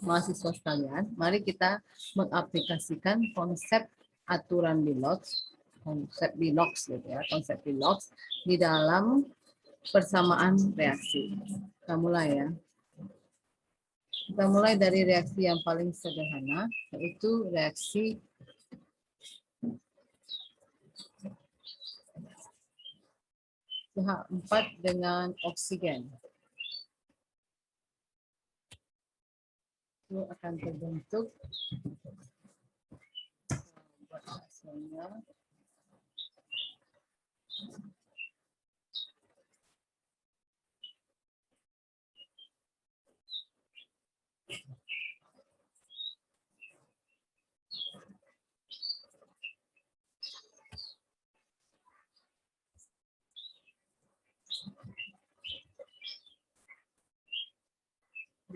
mahasiswa sekalian, mari kita mengaplikasikan konsep aturan Bilox, konsep Bilox gitu ya, konsep Bilox di dalam persamaan reaksi. Kita mulai ya. Kita mulai dari reaksi yang paling sederhana, yaitu reaksi CH4 dengan oksigen. Itu akan terbentuk hasilnya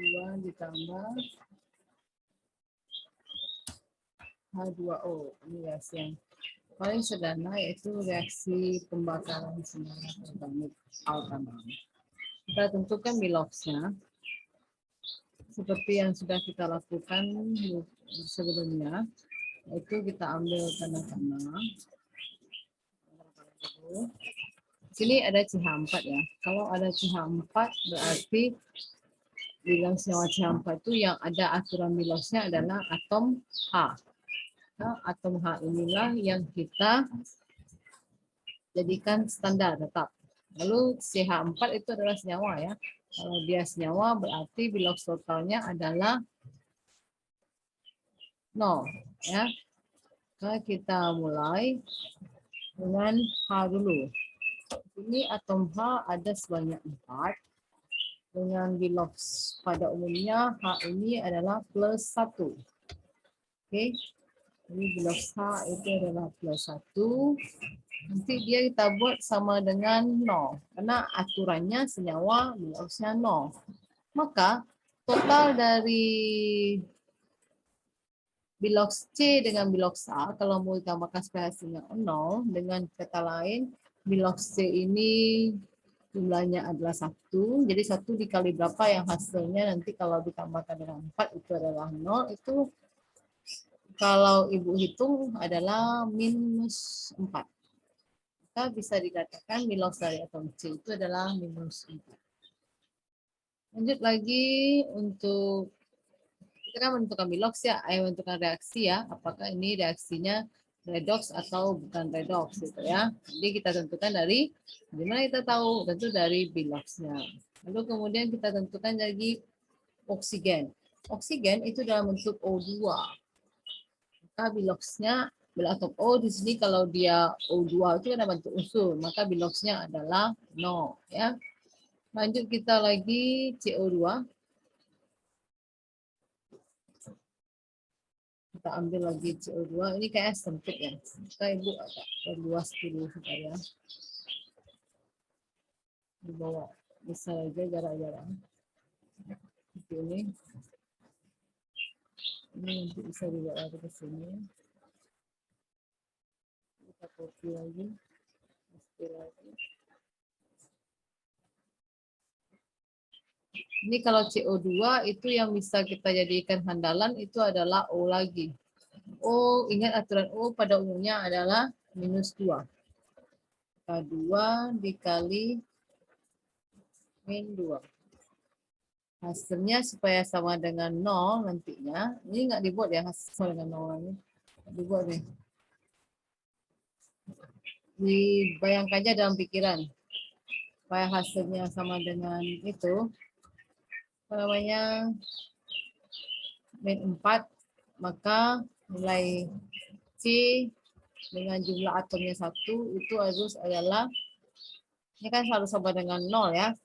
dua ditambah H2O. Ini reaksi yang paling sederhana, yaitu reaksi pembakaran senyawa organik alkanon. Kita tentukan Biloxnya seperti yang sudah kita lakukan sebelumnya, yaitu kita ambil tanda-tanda. Sini ada CH4 ya. Kalau ada CH4 berarti bilang senyawa CH4 itu yang ada aturan Biloxnya adalah atom H. Nah, atom H inilah yang kita jadikan standar tetap. Lalu CH4 itu adalah senyawa ya. Kalau dia senyawa berarti Bilox totalnya adalah 0 ya. Nah, kita mulai dengan H dulu. Ini atom H ada sebanyak 4. Dengan Bilox pada umumnya H ini adalah plus 1. Oke. Jadi Bilox H itu adalah plus 1. Nanti dia kita buat sama dengan 0. Karena aturannya senyawa Biloxnya 0. Maka total dari Bilox C dengan Bilox A, kalau mau ditambahkan supaya hasilnya 0, dengan kata lain, Bilox C ini jumlahnya adalah 1, jadi 1 dikali berapa yang hasilnya nanti kalau ditambahkan dengan 4 itu adalah 0, itu kalau ibu hitung adalah minus 4. Maka bisa dikatakan Bilox dari atom C itu adalah minus 4. Lanjut lagi untuk kita kan menentukan Bilox ya, menentukan reaksi ya, apakah ini reaksinya redox atau bukan redox gitu ya. Jadi kita tentukan dari gimana kita tahu, tentu dari Biloxnya. Lalu kemudian kita tentukan lagi oksigen. Oksigen itu dalam bentuk O2. Maka Biloxnya beratom O di sini kalau dia O2 itu ada bentuk unsur, maka Biloxnya adalah 0 ya. Lanjut kita lagi CO2. Kita ambil lagi CO2, ini kayak sempit ya. Kita ibu agak perluas dulu supaya dibawa bisa aja jarak-jarak. Seperti ini. Ini nanti bisa dibawa ke sini. Kita copy lagi. Paste lagi. Ini kalau CO2 itu yang bisa kita jadikan handalan itu adalah O lagi. O, ingat aturan O pada umumnya adalah minus 2. K2 dikali min 2. Hasilnya supaya sama dengan 0 nantinya. Ini nggak dibuat ya hasil sama dengan 0 ini. Dibuat nih. Dibayangkan aja dalam pikiran. Supaya hasilnya sama dengan itu. Apa namanya? Min 4. Maka nilai C dengan jumlah atomnya 1 itu harus adalah, ini kan harus sama dengan 0 ya.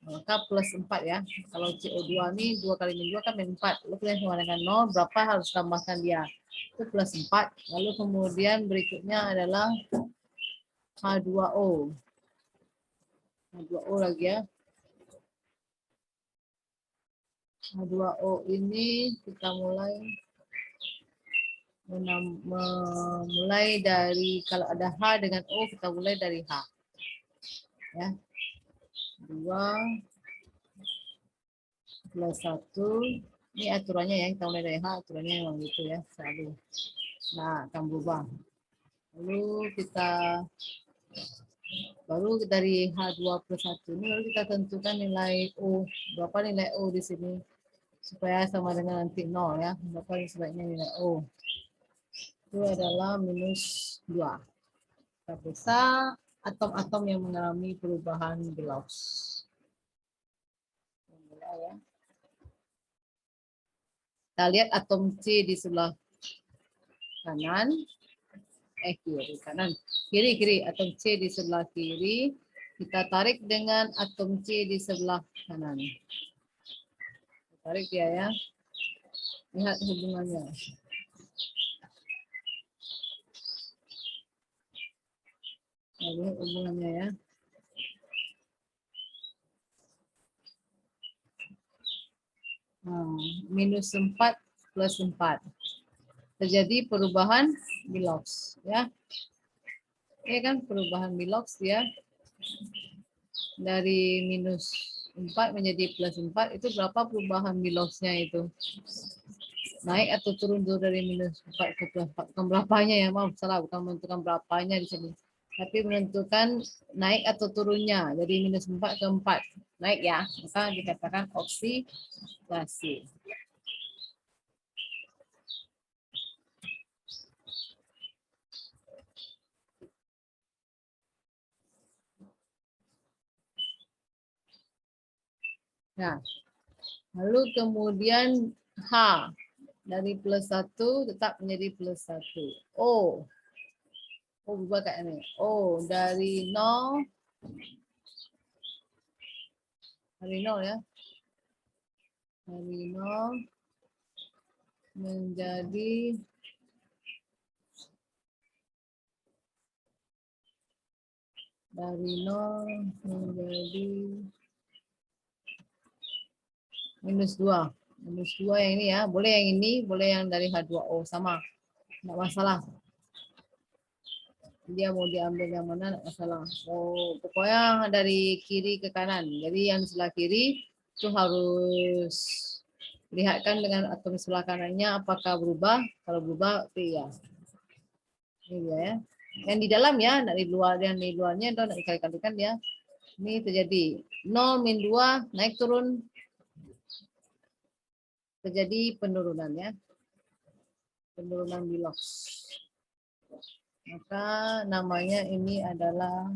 Maka plus 4 ya. Kalau CO2 ini 2 kali min 2 kan min 4. Lalu kita sama dengan 0, berapa harus tambahkan dia? Itu plus 4. Lalu kemudian berikutnya adalah H2O. H2O lagi ya. H2O ini kita mulai dari, kalau ada H dengan O kita mulai dari H. Ya. 2 plus 1 Ini aturannya ya, kita mulai dari H, aturannya memang gitu ya, selalu. Nah, akan berubah. Lalu kita baru dari H2 plus 1 ini baru kita tentukan nilai O. Berapa nilai O di sini? Supaya sama dengan nanti 0 ya. Berapa sebaiknya nilai O? Itu adalah minus 2. Kita periksa atom-atom yang mengalami perubahan Belows. Ya. Kita lihat atom C di sebelah kanan. Kiri, atom C di sebelah kiri. Kita tarik dengan atom C di sebelah kanan. Tarik ya. Lihat hubungannya. Lihat hubungannya ya. Minus 4 plus 4. Terjadi perubahan Belows ya. Ini kan perubahan Belows ya. Dari minus 4 menjadi plus 4 itu berapa perubahan Belows-nya itu? Naik atau turun dulu dari minus 4 ke plus 4? Bukan berapanya ya, maaf salah, bukan menentukan berapanya di sini. Tapi menentukan naik atau turunnya dari minus 4 ke 4. Naik ya, maka dikatakan oksidasi. Nah, lalu kemudian H dari plus 1 tetap menjadi plus 1. O berubah kayak ini. O dari 0 ya. Dari 0 menjadi minus 2. Minus 2 yang ini ya. Boleh yang ini, boleh yang dari H2O. Sama. Enggak masalah. Dia mau diambil yang mana enggak masalah. Pokoknya dari kiri ke kanan. Jadi yang sebelah kiri itu harus lihatkan dengan atom sebelah kanannya apakah berubah. Kalau berubah, iya. Ini dia ya. Yang di dalam ya, enggak di luar. Yang di luarnya itu enggak dikali-kalikan ya. Ini terjadi 0 min 2 naik turun terjadi penurunan ya. Penurunan Belows. Maka namanya ini adalah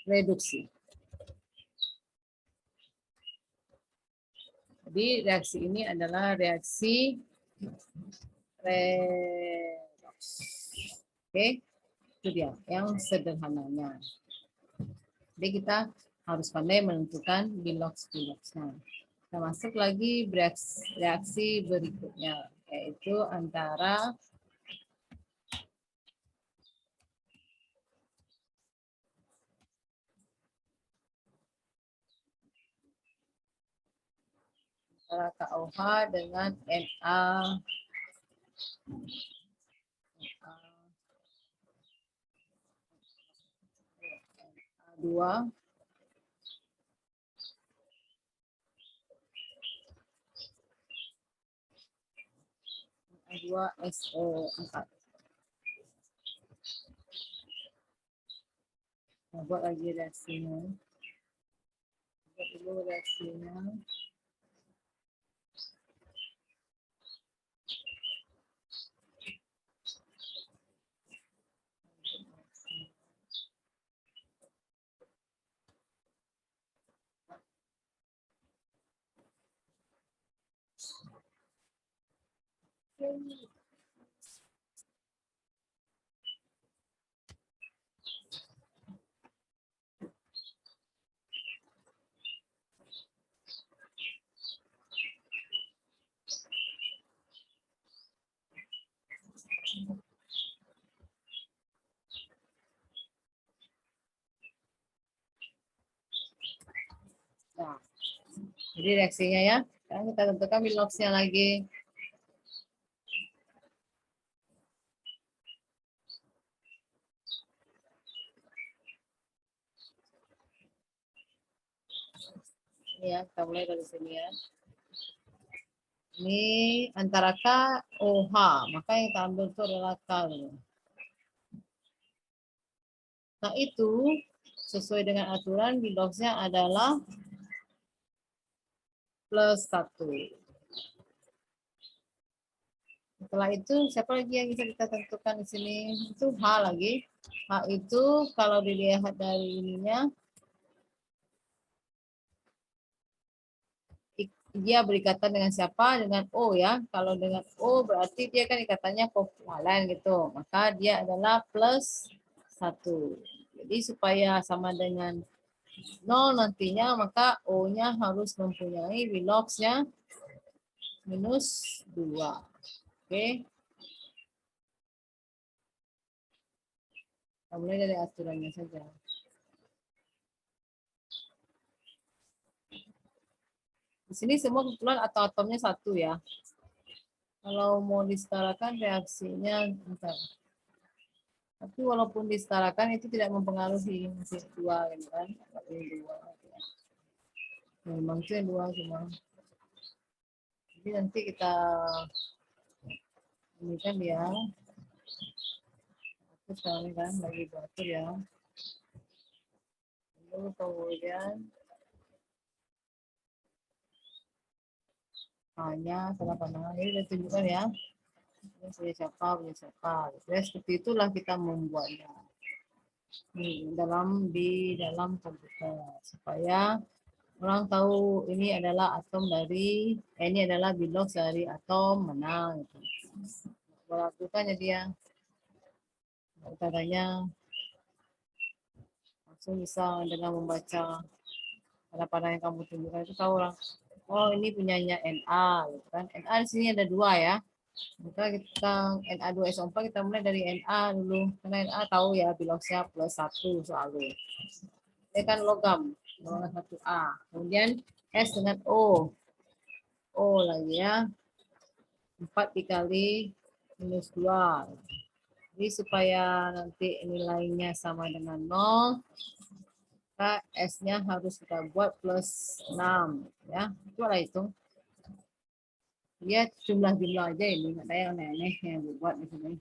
reduksi. Jadi reaksi ini adalah reaksi redox. Oke, itu dia yang sederhananya. Jadi kita harus pandai menentukan Belows-nya. Kita masuk lagi reaksi berikutnya, yaitu antara KOH dengan Na2 SO4. Nah, buat lagi reaksinya. Buat dulu reaksinya. Nah, jadi reaksinya ya. Sekarang kita tentukan Belows-nya lagi. Ini ya, kita mulai dari sini ya. Ini antara K, OH. Maka yang kita ambil itu adalah K. Nah itu sesuai dengan aturan biloxnya adalah plus 1. Setelah itu siapa lagi yang bisa kita tentukan di sini? Itu H lagi. H itu kalau dilihat dari ininya dia berikatan dengan siapa? Dengan O ya. Kalau dengan O berarti dia kan ikatannya kovalen gitu. Maka dia adalah plus 1. Jadi supaya sama dengan 0 nantinya, maka O-nya harus mempunyai biloxnya minus 2. Oke. Kita mulai dari aturannya saja. Di sini semua kebetulan atau atomnya 1 ya. Kalau mau disetarakan reaksinya bentar. Tapi walaupun disetarakan itu tidak mempengaruhi masih 2 gitu kan. Ini 2. Memang itu yang 2 cuma. Jadi nanti kita ini kan ya. Aku sekarang kan lagi beratur ya. Lalu kemudian hanya salah pandangan. Ini sudah tunjukkan ya. Ini punya siapa. Ya, seperti itulah kita membuatnya. Di dalam komputer supaya orang tahu ini adalah atom dari ini adalah bilox dari atom mana gitu. Lakukan jadi ya katanya langsung bisa dengan membaca pada yang kamu tunjukkan itu tahu orang oh ini punyanya Na gitu kan. Na di sini ada 2 ya. Maka kita Na2SO4 kita mulai dari Na dulu karena Na tahu ya biloxnya plus 1 selalu. Ini kan logam 1A. Kemudian S dengan O lagi ya. 4 dikali minus 2. Jadi supaya nanti nilainya sama dengan 0, maka S-nya harus kita buat plus 6. Ya, itu lah hitung. Lihat jumlah-jumlah aja ini, nggak ada yang aneh-aneh yang dibuat di sini.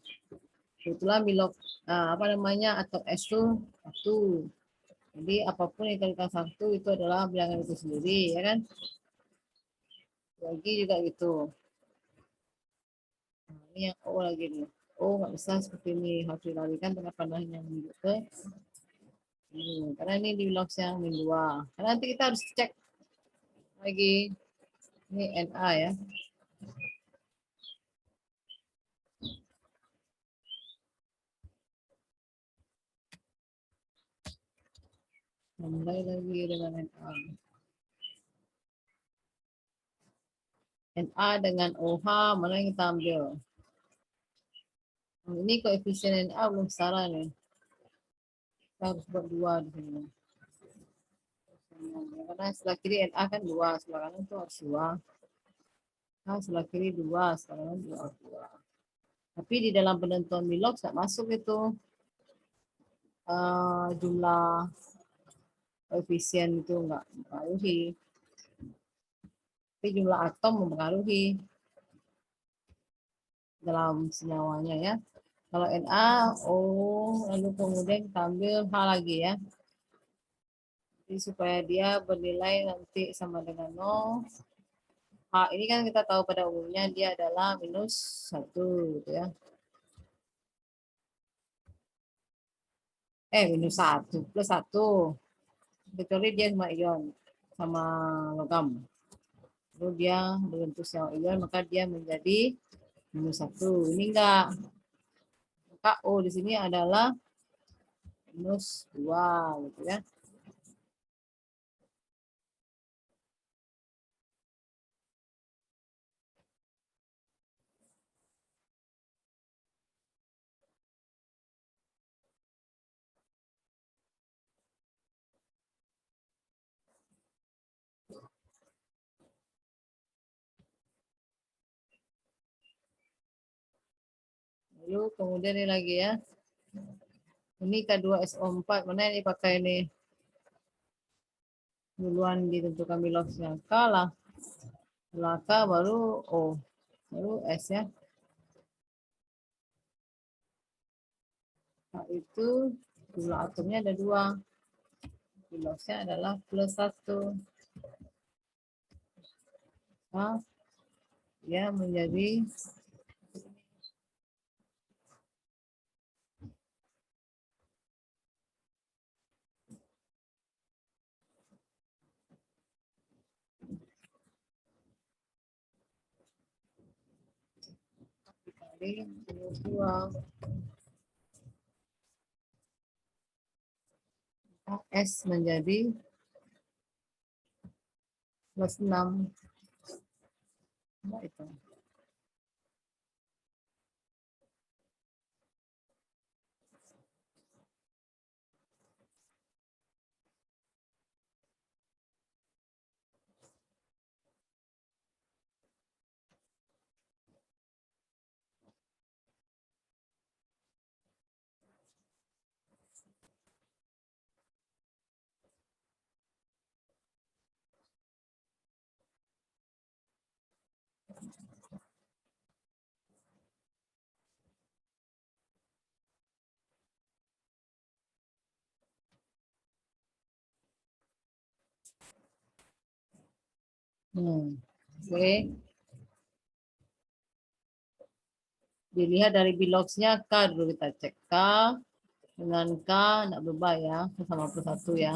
Kebetulan bilog apa namanya atom S itu 1. Jadi apapun yang dikalikan 1 itu adalah bilangan itu sendiri, ya kan? Lagi juga gitu. Nah, ini yang O lagi nih. O nggak bisa seperti ini, harus dilarikan dengan pandangan yang menunjuk ke ini. Karena ini di logs yang min 2. Karena nanti kita harus cek lagi. Ini Na ya. Mulai lagi dengan Na. Na dengan OH, mana yang kita ambil? Ini koefisien Na belum setara nih. Kita harus buat 2 di sini. Karena sebelah kiri Na kan 2, sebelah kanan itu harus 2. Nah, sebelah kiri 2, sebelah kanan 2. Tapi di dalam penentuan Milok tidak masuk itu jumlah koefisien itu enggak mempengaruhi. Tapi jumlah atom mempengaruhi dalam senyawanya ya. Kalau Na, O, lalu kemudian kita ambil H lagi ya. Jadi supaya dia bernilai nanti sama dengan 0. H ini kan kita tahu pada umumnya dia adalah minus 1 gitu ya. Minus 1 plus 1. Kecuali dia sama ion, sama logam. Lalu dia berbentuk sel ion, maka dia menjadi minus 1. Ini enggak. Maka O di sini adalah minus 2 gitu ya. Lalu kemudian ini lagi ya. Ini K2SO4, mana yang dipakai nih? Duluan ditentukan biloxnya. Kalah. Setelah K baru O, baru S ya. Nah, itu jumlah atomnya ada 2. Bilosnya adalah +1. Nah, dia menjadi dikali 2. S menjadi +6. Nah, itu. Oke. Dilihat dari biloxnya K dulu, kita cek K dengan K tidak berubah ya, sama +1 ya.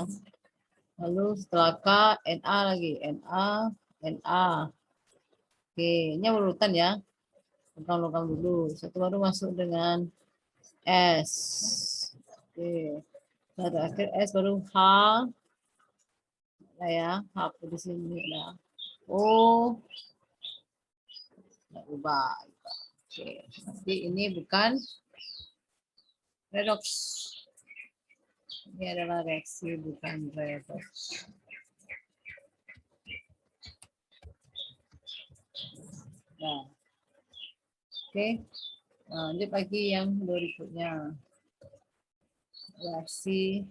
Lalu setelah K Na lagi, Na. Oke, ini urutan ya. Logam-logam dulu. Satu baru masuk dengan S. Oke. Nah, terakhir S baru H. Nah ya, H di sini ada O. Tidak berubah. Oke, tapi ini bukan redox. Ini adalah reaksi, bukan redox. Nah, oke. Nah, lanjut lagi yang berikutnya. Reaksi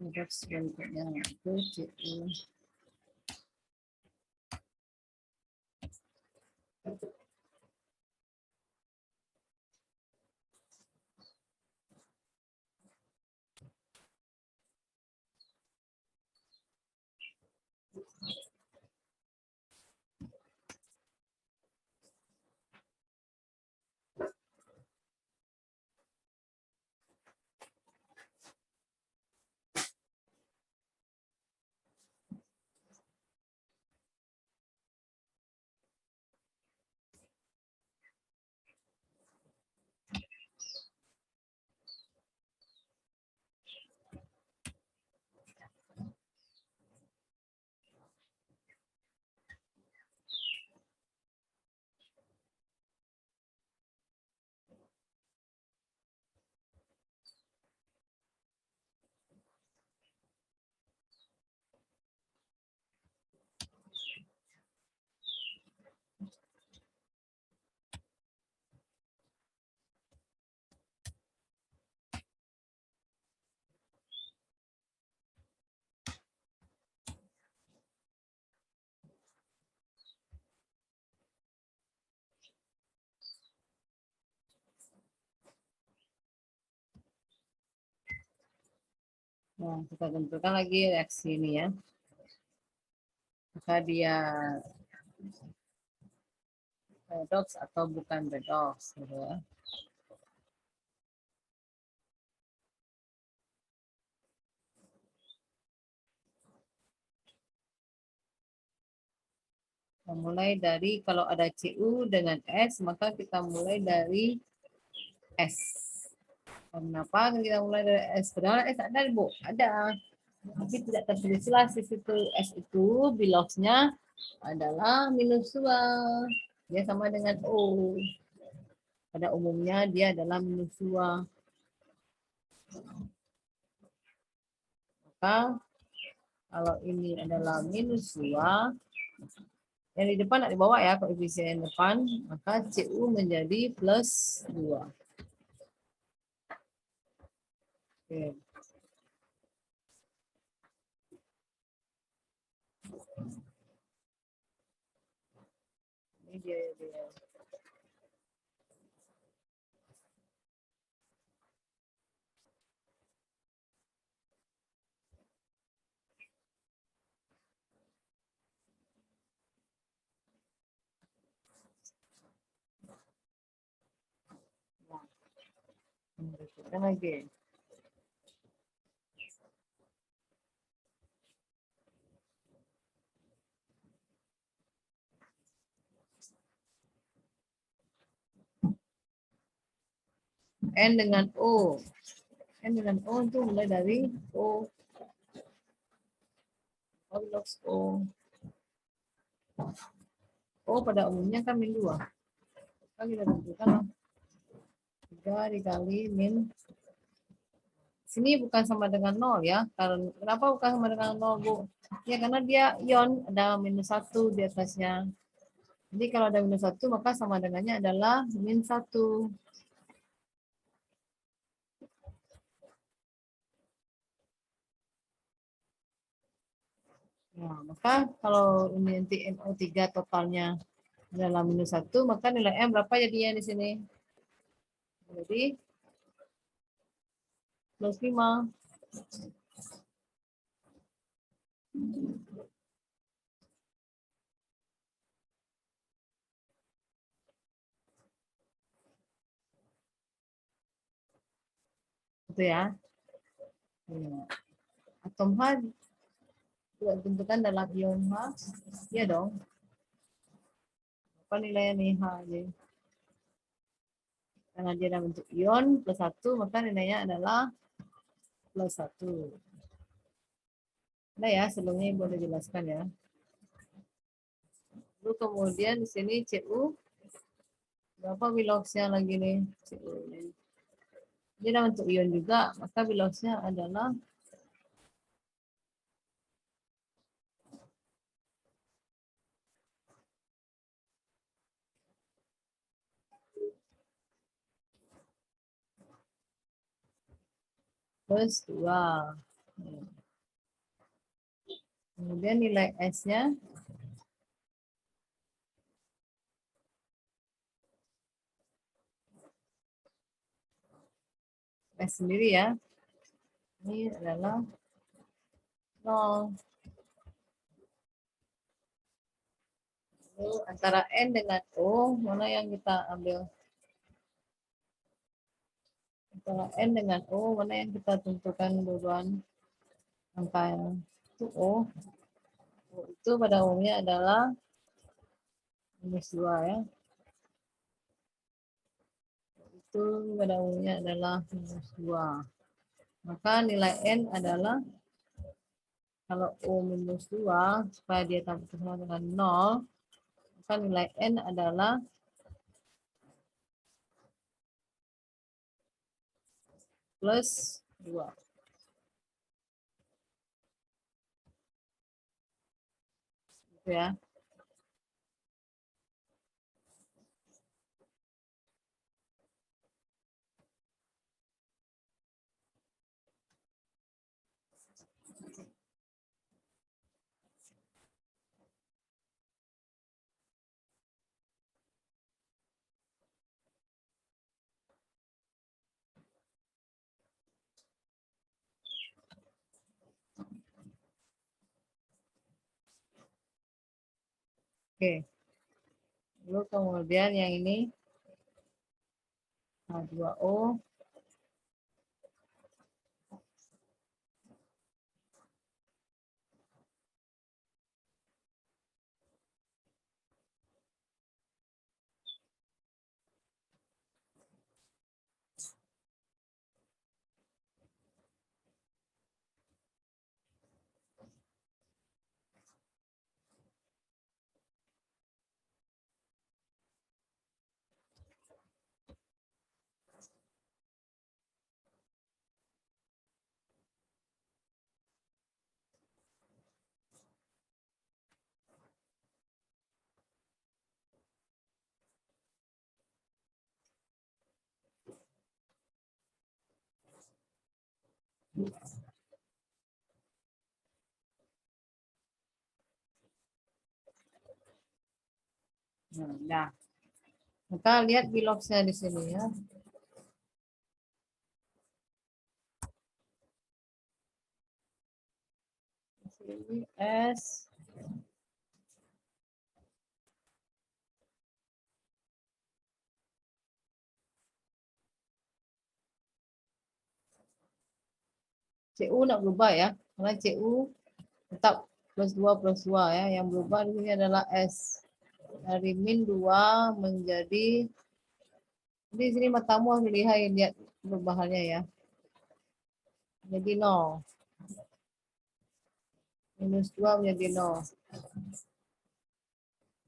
redox berikutnya itu Cu. Nah, kita tentukan lagi reaksi ini ya. Maka dia redox atau bukan redox gitu ya. Kita mulai dari kalau ada Cu dengan S, maka kita mulai dari S. Kenapa kita mulai dari S? Padahal S ada, Bu. Ada. Tapi tidak tertulis jelas di situ. S itu biloxnya adalah -2. Dia sama dengan O. Pada umumnya dia adalah -2. Maka kalau ini adalah -2, yang di depan di bawah ya, koefisien depan, maka Cu menjadi +2. Oke. Ini dia. Nah, lagi. N dengan O. N dengan O itu mulai dari O. O. O pada umumnya kan min 2. Kan kita tentukan 3 dikali min. Sini bukan sama dengan 0 ya. Karena kenapa bukan sama dengan 0, Bu? Ya karena dia ion, ada minus 1 di atasnya. Jadi kalau ada minus 1 maka sama dengannya adalah min 1. Nah, maka kalau ini nanti NO3 totalnya adalah minus 1, maka nilai M berapa jadinya di sini? Jadi plus 5. Itu ya. Atom H juga ditentukan dalam ion H. Iya dong. Apa nilainya nih H aja? Karena dia dalam bentuk ion plus 1, maka nilainya adalah plus 1. Nah ya, sebelumnya Ibu udah jelaskan ya. Lalu kemudian di sini Cu, berapa biloxnya lagi nih? Cu ini. Dia dalam bentuk ion juga, maka biloxnya adalah plus 2. Kemudian nilai S-nya S sendiri ya. Ini adalah 0. Lalu antara N dengan O, mana yang kita ambil? Antara N dengan O, mana yang kita tentukan duluan? Angka itu O. O itu pada umumnya adalah minus 2 ya. Itu pada umumnya adalah minus 2. Maka nilai N adalah, kalau O minus 2, supaya dia sama dengan 0, maka nilai N adalah plus 2. Gitu ya. Oke. Lalu kemudian yang ini H2O. Nah, kita lihat biloxnya di sini ya. Di sini S CU nak berubah ya, karena CU tetap plus 2 ya. Yang berubah di sini adalah S. Dari min 2 menjadi, di sini matamu harus lihat perubahannya ya. Jadi 0. Minus 2 menjadi 0.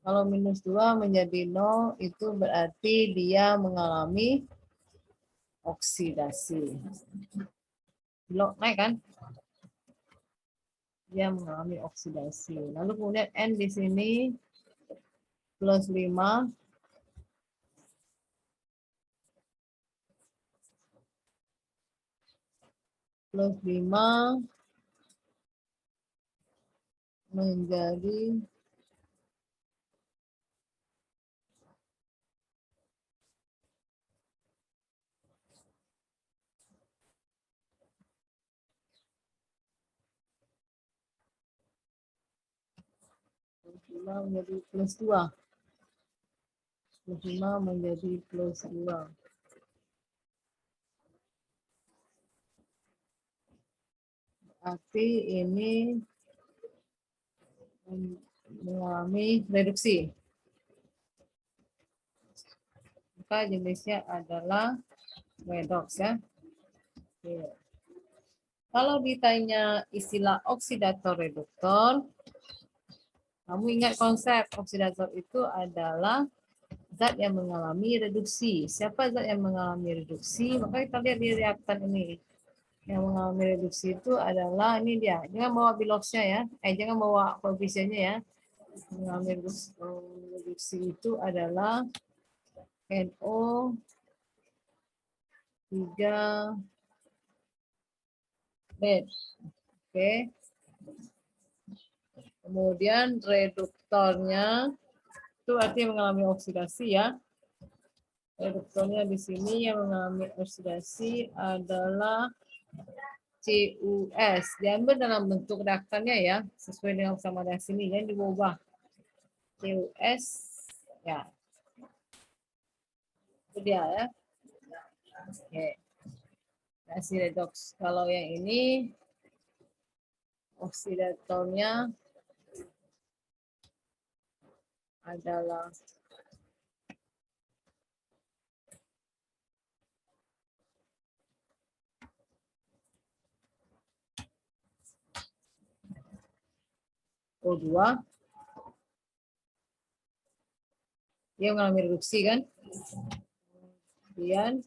Kalau minus 2 menjadi 0 itu berarti dia mengalami oksidasi. Blok naik kan? Dia mengalami oksidasi. Lalu kemudian N di sini plus 5 plus 5 menjadi menjadi plus 2. Plus 5 menjadi plus 2. Berarti ini mengalami reduksi. Maka jenisnya adalah redox ya. Oke. Kalau ditanya istilah oksidator reduktor, kamu ingat konsep oksidator itu adalah zat yang mengalami reduksi. Siapa zat yang mengalami reduksi? Maka kita lihat di reaktan ini. Yang mengalami reduksi itu adalah, ini dia. Jangan bawa biloxnya ya. Jangan bawa koefisiennya ya. Mengalami reduksi itu adalah NO 3 red. Oke. Kemudian reduktornya itu artinya mengalami oksidasi ya. Reduktornya di sini yang mengalami oksidasi adalah CuS. Diambil dalam bentuk reaktannya ya, sesuai dengan sama reaksi ini, yang diubah. CuS ya. Itu dia ya. Oke. Reaksi redoks. Kalau yang ini oksidatornya adalah O2. Dia mengalami reduksi kan. Kemudian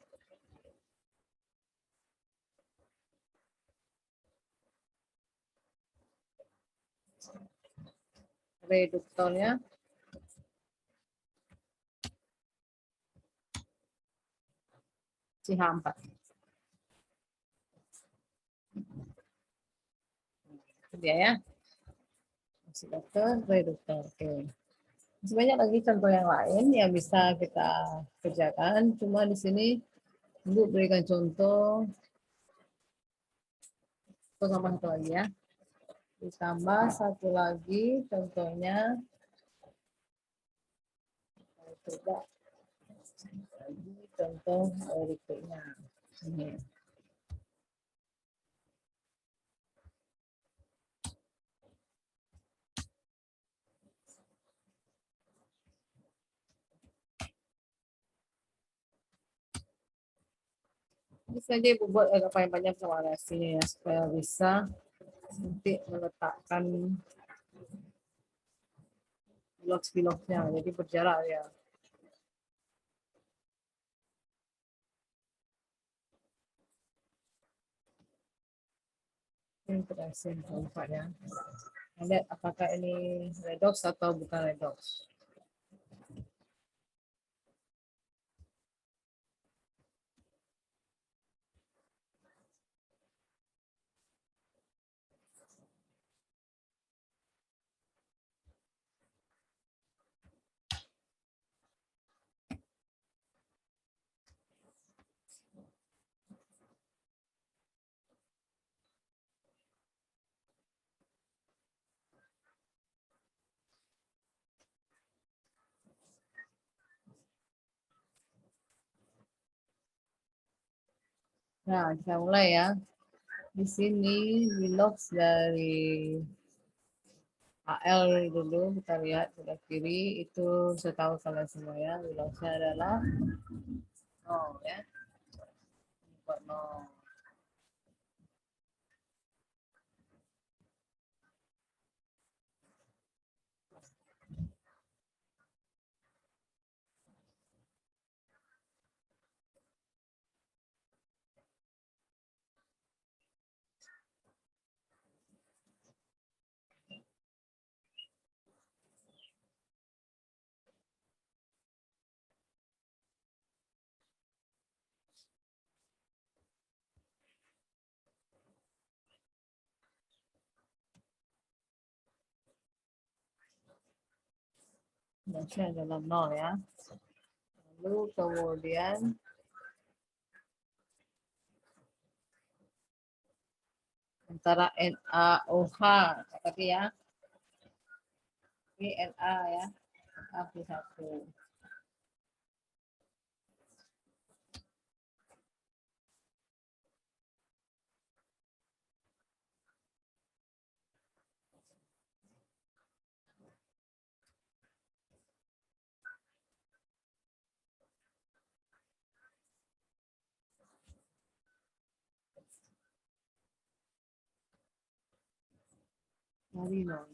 reduktornya CH4. Itu dia ya. Oksidator, reduktor. Oke. Masih banyak lagi contoh yang lain yang bisa kita kerjakan. Cuma di sini Ibu berikan contoh sama satu lagi ya. Ditambah satu lagi contohnya. Coba lagi contoh berikutnya. Ini. Ini saja Ibu buat agak panjang-panjang sama reaksinya ya, supaya bisa nanti meletakkan blok-bloknya, jadi berjarak ya. Ini reaksi yang keempat ya. Lihat apakah ini redox atau bukan redox. Nah, kita mulai ya. Di sini Willox dari AL dulu kita lihat sebelah kiri itu setahu kalian semua ya Willoxnya adalah nol ya. Buat nol. Willoxnya adalah nol ya. Lalu kemudian antara NaOH tadi ya. Ini Na ya. Na+1. Dari nol.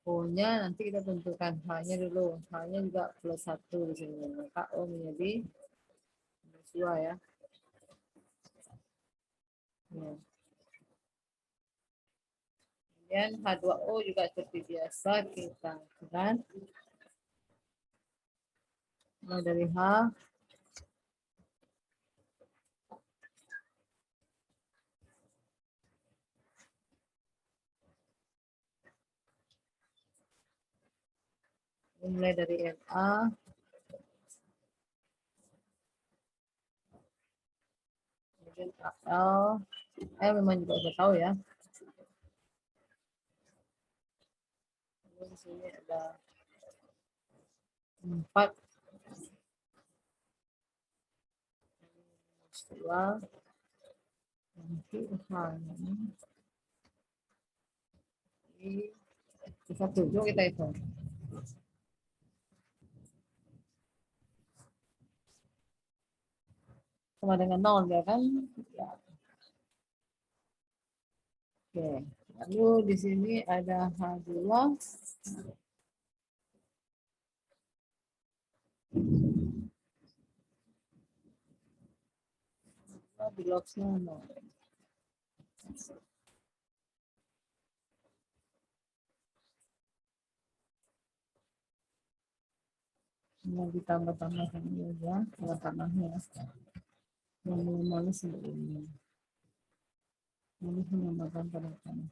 O-nya nanti kita tentukan H-nya dulu. H-nya juga +1 di sini. Maka O menjadi +2 ya. Ya. Kemudian H2O juga seperti biasa kita lakukan. Mulai dari H. Mulai dari Na. Kemudian Al. Memang juga udah tahu ya. Kemudian di sini ada 4. 2. Nanti H-nya. Bisa 7 kita hitung. Sama dengan 0 ya kan? Ya. Oke. Lalu di sini ada H2. Biloxnya 0. Mau ditambah-tambahkan ya, tambah-tambahnya. Yang minimalis seperti ini. Ini menambahkan pada tanah.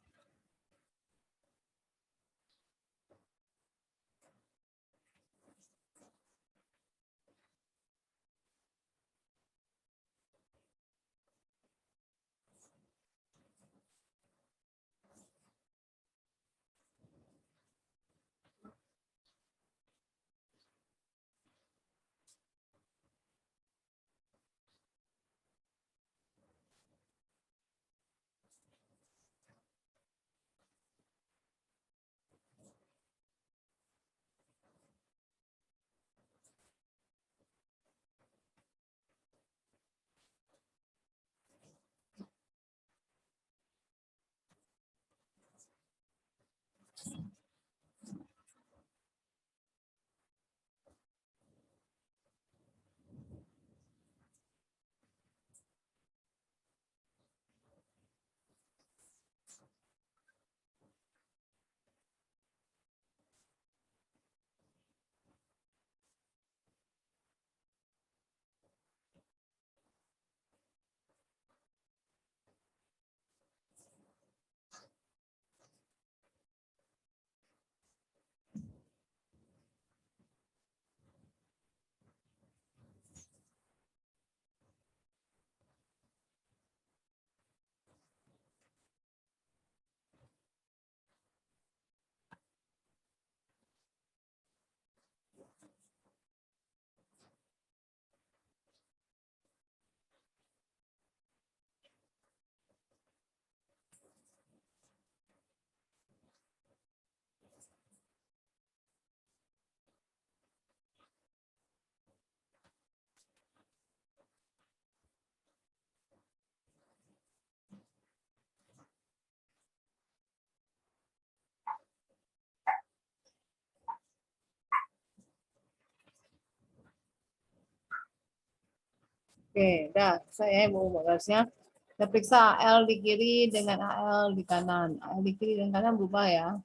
Oke, dah saya mau garisnya. Kita periksa AL di kiri dengan AL di kanan. AL di kiri dan kanan berubah ya.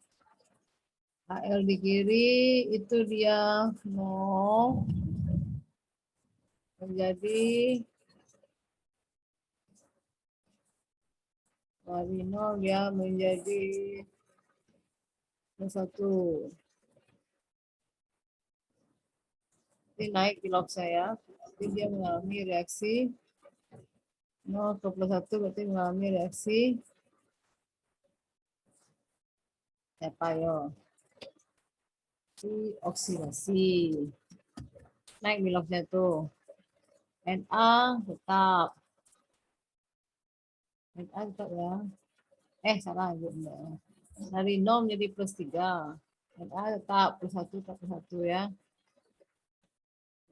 AL di kiri itu dia 0 menjadi dari 0 dia menjadi 1. Ini naik di log saya. Jadi dia mengalami reaksi 0 ke plus 1 berarti mengalami reaksi apa yo? Oksidasi. Naik di lognya tuh. Na tetap. Na tetap ya. Salah. Dari 0 menjadi plus 3. Na tetap plus 1 tetap plus 1 ya.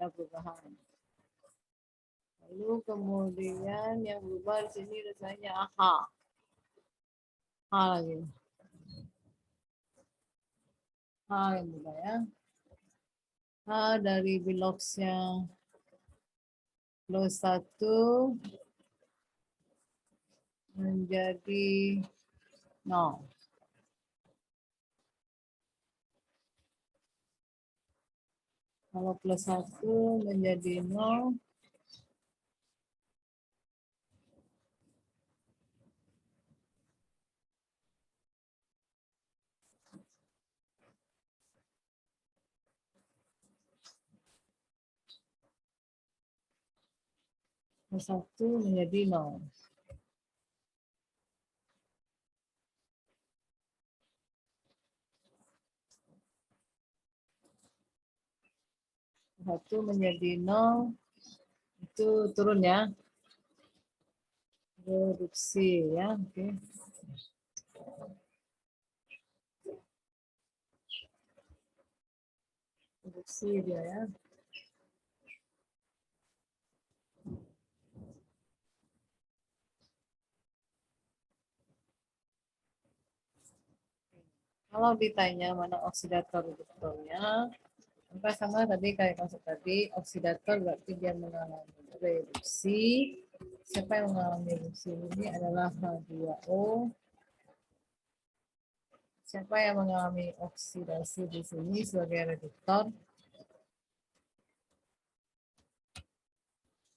Ada perubahan. Lalu kemudian yang berubah di sini rasanya H. H lagi. H yang berubah ya. H dari biloxnya plus 1 menjadi 0. Kalau plus 1 menjadi 0, plus 1 menjadi 0. Plus 1 menjadi 0, itu turun ya. Reduksi ya, oke. Reduksi dia ya. Kalau ditanya mana oksidator reduktornya, maka sama tadi kayak konsep tadi, oksidator berarti dia mengalami reduksi. Siapa yang mengalami reduksi ini adalah H2O. Siapa yang mengalami oksidasi di sini sebagai reduktor?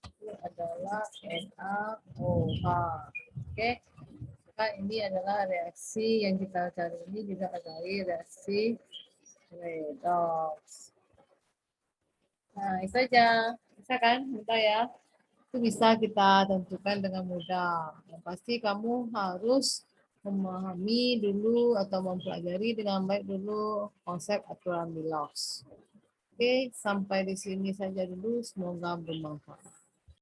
Itu adalah NaOH. Oke. Maka ini adalah reaksi yang kita cari ini juga adalah reaksi redox. Nah, itu aja. Bisa kan? Mudah ya. Itu bisa kita tentukan dengan mudah. Yang pasti kamu harus memahami dulu atau mempelajari dengan baik dulu konsep aturan Bilox. Oke, sampai di sini saja dulu. Semoga bermanfaat.